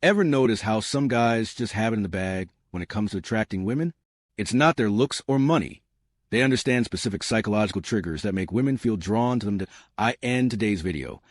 Ever notice how some guys just have it in the bag when it comes to attracting women? It's not their looks or money. They understand specific psychological triggers that make women feel drawn to them. I end today's video.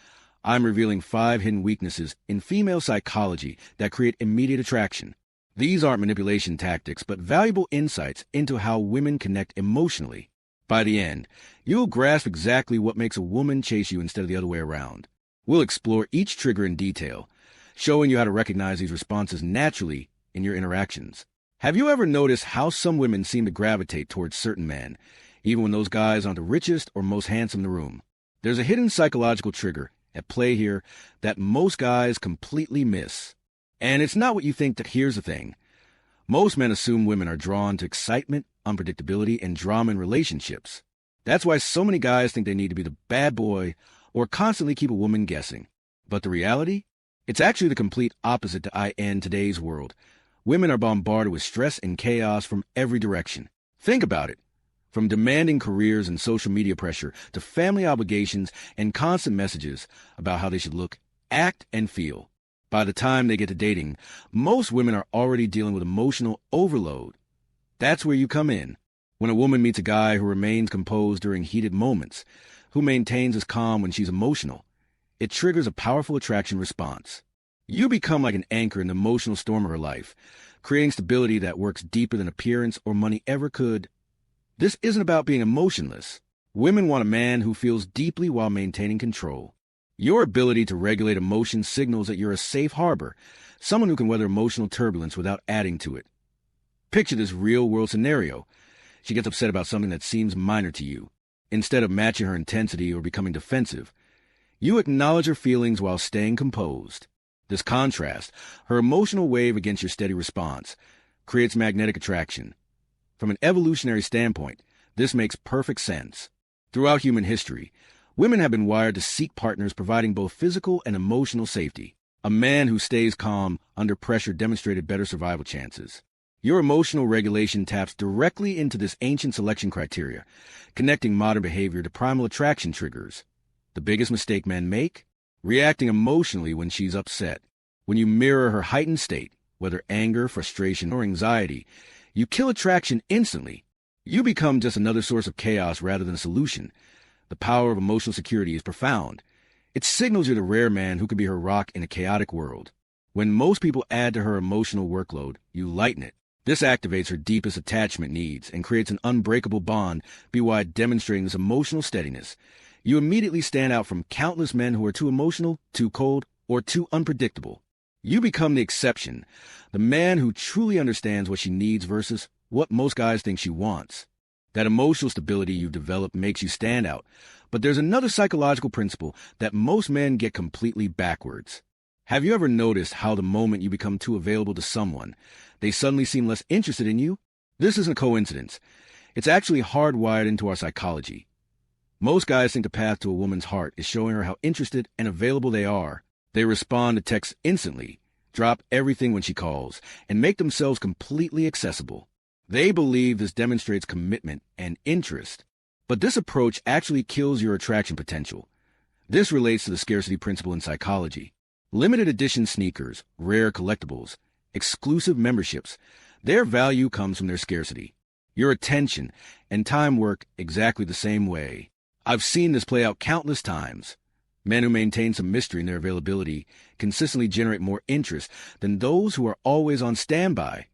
I'm revealing 5 hidden weaknesses in female psychology that create immediate attraction. These aren't manipulation tactics, but valuable insights into how women connect emotionally. By the end, you'll grasp exactly what makes a woman chase you instead of the other way around. We'll explore each trigger in detail, showing you how to recognize these responses naturally in your interactions. Have you ever noticed how some women seem to gravitate towards certain men, even when those guys aren't the richest or most handsome in the room? There's a hidden psychological trigger at play here that most guys completely miss. And it's not what you think. That here's the thing. Most men assume women are drawn to excitement, unpredictability, and drama in relationships. That's why so many guys think they need to be the bad boy or constantly keep a woman guessing. But the reality? It's actually the complete opposite to today's world. Women are bombarded with stress and chaos from every direction. Think about it. From demanding careers and social media pressure to family obligations and constant messages about how they should look, act, and feel. By the time they get to dating, most women are already dealing with emotional overload. That's where you come in. When a woman meets a guy who remains composed during heated moments, who maintains his calm when she's emotional, it triggers a powerful attraction response. You become like an anchor in the emotional storm of her life, creating stability that works deeper than appearance or money ever could. This isn't about being emotionless. Women want a man who feels deeply while maintaining control. Your ability to regulate emotions signals that you're a safe harbor, someone who can weather emotional turbulence without adding to it. Picture this real-world scenario. She gets upset about something that seems minor to you. Instead of matching her intensity or becoming defensive, you acknowledge her feelings while staying composed. This contrast, her emotional wave against your steady response, creates magnetic attraction. From an evolutionary standpoint, this makes perfect sense. Throughout human history, women have been wired to seek partners providing both physical and emotional safety. A man who stays calm under pressure demonstrated better survival chances. Your emotional regulation taps directly into this ancient selection criteria, connecting modern behavior to primal attraction triggers. The biggest mistake men make? Reacting emotionally when she's upset. When you mirror her heightened state, whether anger, frustration, or anxiety, you kill attraction instantly. You become just another source of chaos rather than a solution. The power of emotional security is profound. It signals you're the rare man who can be her rock in a chaotic world. When most people add to her emotional workload, you lighten it. This activates her deepest attachment needs and creates an unbreakable bond, by demonstrating this emotional steadiness. You immediately stand out from countless men who are too emotional, too cold, or too unpredictable. You become the exception, the man who truly understands what she needs versus what most guys think she wants. That emotional stability you've developed makes you stand out, but there's another psychological principle that most men get completely backwards. Have you ever noticed how the moment you become too available to someone, they suddenly seem less interested in you? This isn't a coincidence. It's actually hardwired into our psychology. Most guys think the path to a woman's heart is showing her how interested and available they are. They respond to texts instantly, drop everything when she calls, and make themselves completely accessible. They believe this demonstrates commitment and interest. But this approach actually kills your attraction potential. This relates to the scarcity principle in psychology. Limited edition sneakers, rare collectibles, exclusive memberships, their value comes from their scarcity. Your attention and time work exactly the same way. I've seen this play out countless times. Men who maintain some mystery in their availability consistently generate more interest than those who are always on standby.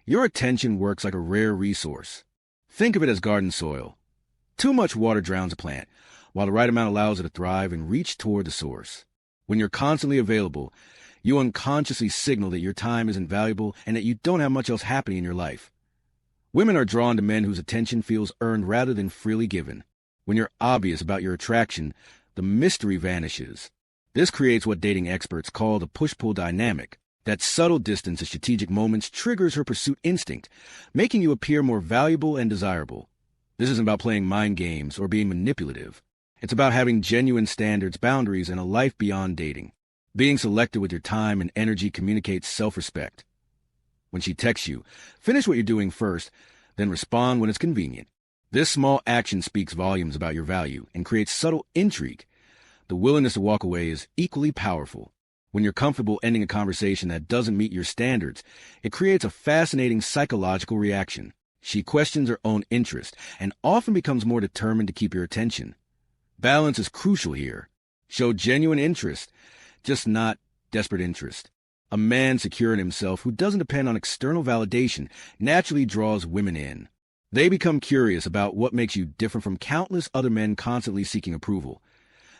Your attention works like a rare resource. Think of it as garden soil. Too much water drowns a plant, while the right amount allows it to thrive and reach toward the source. When you're constantly available, you unconsciously signal that your time is invaluable and that you don't have much else happening in your life. Women are drawn to men whose attention feels earned rather than freely given. When you're obvious about your attraction, the mystery vanishes. This creates what dating experts call the push-pull dynamic. That subtle distance at strategic moments triggers her pursuit instinct, making you appear more valuable and desirable. This isn't about playing mind games or being manipulative. It's about having genuine standards, boundaries, and a life beyond dating. Being selective with your time and energy communicates self-respect. When she texts you, finish what you're doing first, then respond when it's convenient. This small action speaks volumes about your value and creates subtle intrigue. The willingness to walk away is equally powerful. When you're comfortable ending a conversation that doesn't meet your standards, it creates a fascinating psychological reaction. She questions her own interest and often becomes more determined to keep your attention. Balance is crucial here. Show genuine interest, just not desperate interest. A man secure in himself who doesn't depend on external validation naturally draws women in. They become curious about what makes you different from countless other men constantly seeking approval.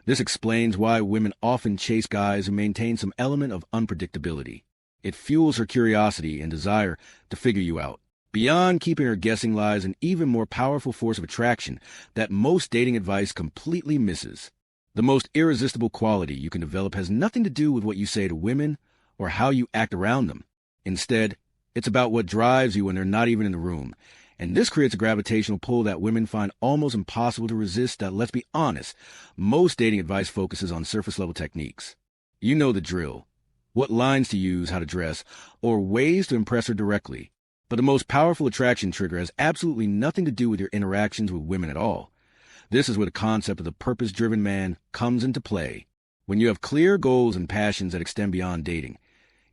This explains why women often chase guys who maintain some element of unpredictability. It fuels her curiosity and desire to figure you out. Beyond keeping her guessing lies an even more powerful force of attraction that most dating advice completely misses. The most irresistible quality you can develop has nothing to do with what you say to women or how you act around them. Instead, it's about what drives you when they're not even in the room. And this creates a gravitational pull that women find almost impossible to resist that, let's be honest, most dating advice focuses on surface-level techniques. You know the drill. What lines to use, how to dress, or ways to impress her directly. But the most powerful attraction trigger has absolutely nothing to do with your interactions with women at all. This is where the concept of the purpose-driven man comes into play. When you have clear goals and passions that extend beyond dating,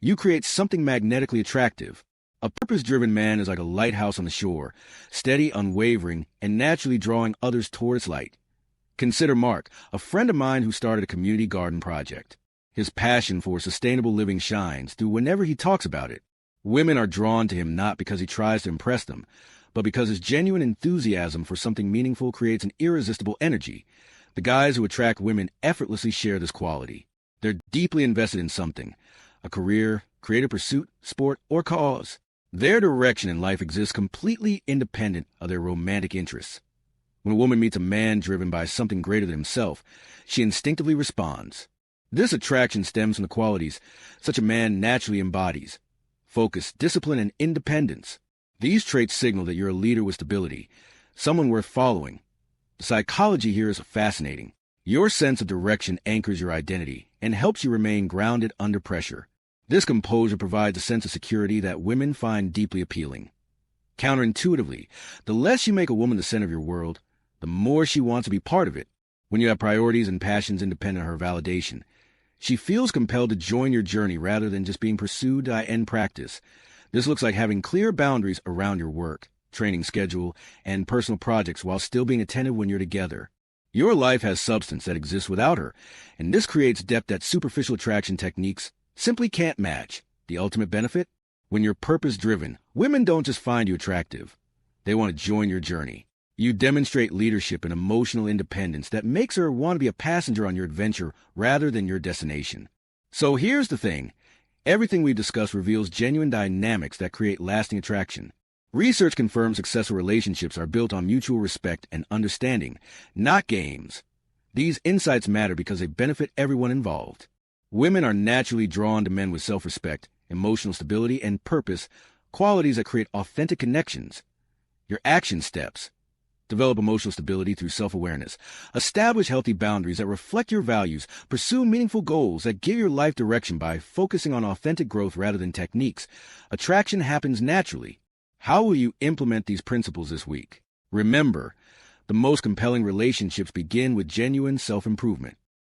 you create something magnetically attractive. A purpose-driven man is like a lighthouse on the shore, steady, unwavering, and naturally drawing others toward its light. Consider Mark, a friend of mine who started a community garden project. His passion for sustainable living shines through whenever he talks about it. Women are drawn to him not because he tries to impress them, but because his genuine enthusiasm for something meaningful creates an irresistible energy. The guys who attract women effortlessly share this quality. They're deeply invested in something, a career, creative pursuit, sport, or cause. Their direction in life exists completely independent of their romantic interests. When a woman meets a man driven by something greater than himself, she instinctively responds. This attraction stems from the qualities such a man naturally embodies: focus, discipline, and independence. These traits signal that you're a leader with stability, someone worth following. The psychology here is fascinating. Your sense of direction anchors your identity and helps you remain grounded under pressure. This composure provides a sense of security that women find deeply appealing. Counterintuitively, the less you make a woman the center of your world, the more she wants to be part of it. When you have priorities and passions independent of her validation, she feels compelled to join your journey rather than just being pursued to end practice. This looks like having clear boundaries around your work, training schedule, and personal projects while still being attentive when you're together. Your life has substance that exists without her, and this creates depth that superficial attraction techniques simply can't match. The ultimate benefit? When you're purpose-driven, women don't just find you attractive. They want to join your journey. You demonstrate leadership and emotional independence that makes her want to be a passenger on your adventure rather than your destination. So here's the thing. Everything we've discussed reveals genuine dynamics that create lasting attraction. Research confirms successful relationships are built on mutual respect and understanding, not games. These insights matter because they benefit everyone involved. Women are naturally drawn to men with self-respect, emotional stability, and purpose, qualities that create authentic connections. Your action steps. Develop emotional stability through self-awareness. Establish healthy boundaries that reflect your values. Pursue meaningful goals that give your life direction by focusing on authentic growth rather than techniques. Attraction happens naturally. How will you implement these principles this week? Remember, the most compelling relationships begin with genuine self-improvement.